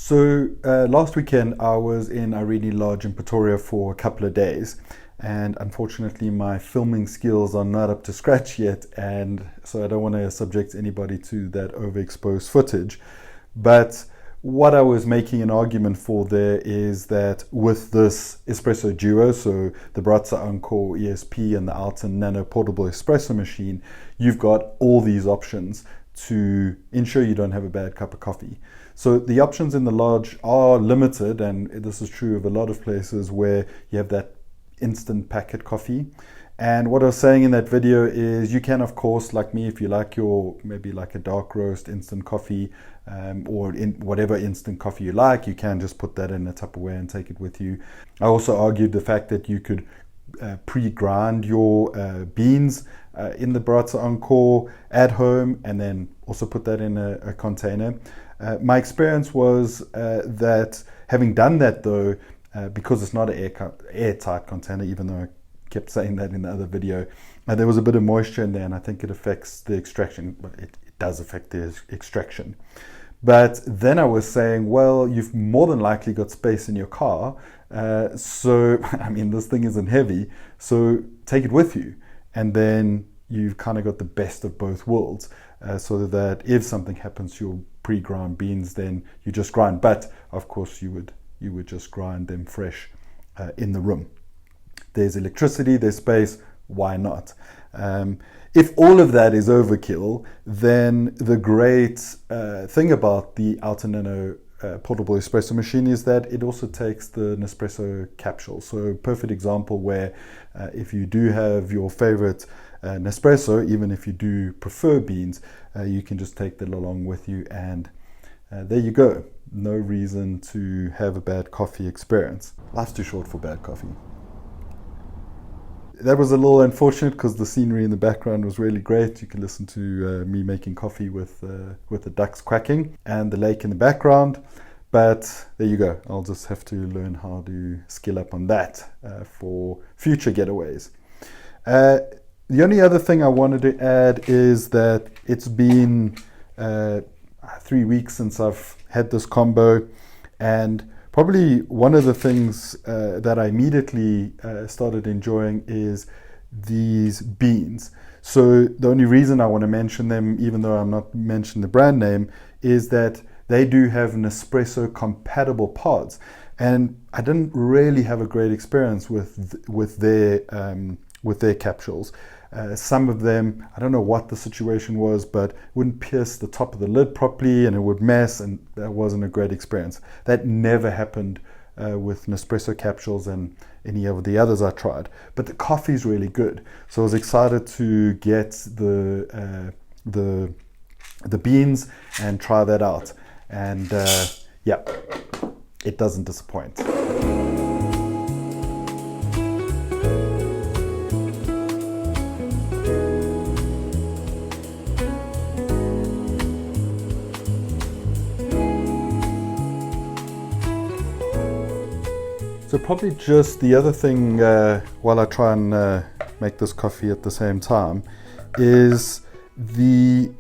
Last weekend I was in Irene Lodge in Pretoria for a couple of days, and unfortunately my filming skills are not up to scratch yet, and so I don't want to subject anybody to that overexposed footage. But what I was making an argument for there is that with this Espresso Duo, so the Baratza Encore ESP and the OutIn Nano portable espresso machine, you've got all these options to ensure you don't have a bad cup of coffee. So the options in the lodge are limited, and this is true of a lot of places where you have that instant packet coffee. And what I was saying in that video is you can, of course, like me, if you like your maybe like a dark roast instant coffee, or in whatever instant coffee you like, you can just put that in a Tupperware and take it with you. I also argued the fact that you could pre-grind your beans in the Baratza Encore at home and then also put that in a container. My experience was that having done that though, because it's not an airtight container, even though I kept saying that in the other video, there was a bit of moisture in there, and I think it affects the extraction. Well, it does affect the extraction. But then I was saying, well, you've more than likely got space in your car. So, I mean, this thing isn't heavy, so take it with you. And then you've kind of got the best of both worlds, so that if something happens to your pre-ground beans, then you just grind. But of course, you would just grind them fresh in the room. There's electricity, there's space, why not? If all of that is overkill, then the great thing about the OutIn Nano portable espresso machine is that it also takes the Nespresso capsule. So perfect example where if you do have your favorite Nespresso, even if you do prefer beans, you can just take that along with you, and there you go. No reason to have a bad coffee experience. Life's too short for bad coffee. That was a little unfortunate because the scenery in the background was really great. You can listen to me making coffee with the ducks quacking and the lake in the background. But there you go. I'll just have to learn how to skill up on that for future getaways. The only other thing I wanted to add is that it's been 3 weeks since I've had this combo, and probably one of the things that I immediately started enjoying is these beans. So the only reason I want to mention them, even though I'm not mentioning the brand name, is that they do have Nespresso compatible pods, and I didn't really have a great experience with their capsules. Some of them, I don't know what the situation was, but wouldn't pierce the top of the lid properly and it would mess, and that wasn't a great experience. That never happened with Nespresso capsules and any of the others I tried. But the coffee is really good. So I was excited to get the beans and try that out. And yeah, it doesn't disappoint. So probably just the other thing while I try and make this coffee at the same time is the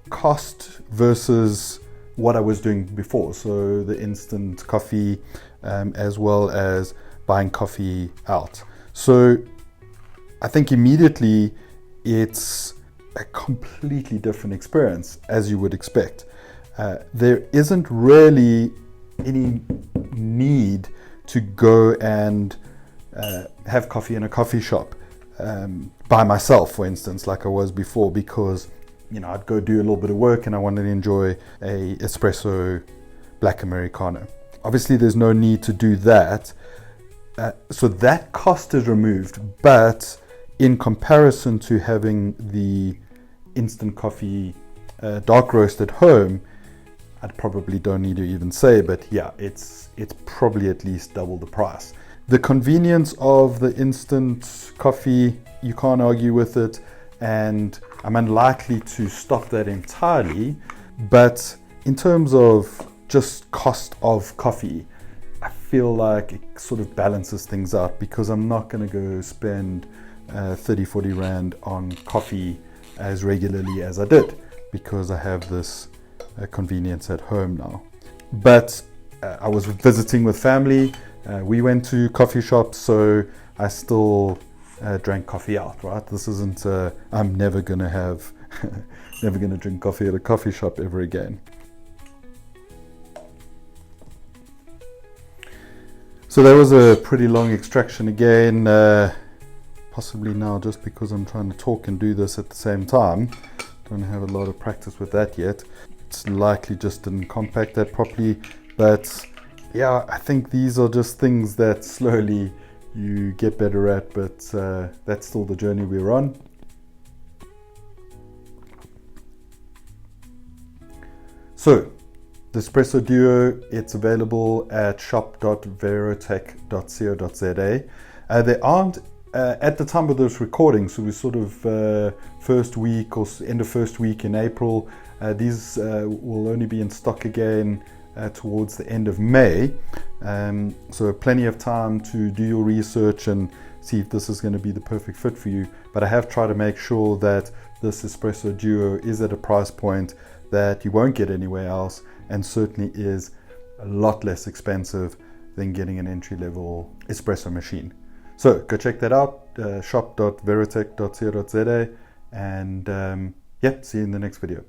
cost versus what I was doing before. So the instant coffee as well as buying coffee out. So I think immediately it's a completely different experience, as you would expect. There isn't really any need to go and have coffee in a coffee shop by myself, for instance, like I was before, because I'd go do a little bit of work and I wanted to enjoy a espresso black Americano. Obviously there's no need to do that, so that cost is removed, but in comparison to having the instant coffee dark roast at home, I probably don't need to even say, but yeah, it's probably at least double the price. The convenience of the instant coffee, you can't argue with it, and I'm unlikely to stop that entirely. But in terms of just cost of coffee, I feel like it sort of balances things out, because I'm not going to go spend 30-40 Rand on coffee as regularly as I did, because I have this convenience at home now. But I was visiting with family. We went to coffee shops, so I still drank coffee out, right? This isn't, I'm never going to have, never going to drink coffee at a coffee shop ever again. So that was a pretty long extraction again, possibly now just because I'm trying to talk and do this at the same time. Don't have a lot of practice with that yet. It's likely just didn't compact that properly, but yeah, I think these are just things that slowly you get better at, but that's still the journey we're on. So, the Espresso Duo, it's available at shop.verotech.co.za. There aren't, at the time of this recording, so we're sort of first week or end of first week in April, these will only be in stock again towards the end of May. So plenty of time to do your research and see if this is going to be the perfect fit for you. But I have tried to make sure that this Espresso Duo is at a price point that you won't get anywhere else, and certainly is a lot less expensive than getting an entry-level espresso machine. So go check that out, shop.verotech.co.za, and yeah, see you in the next video.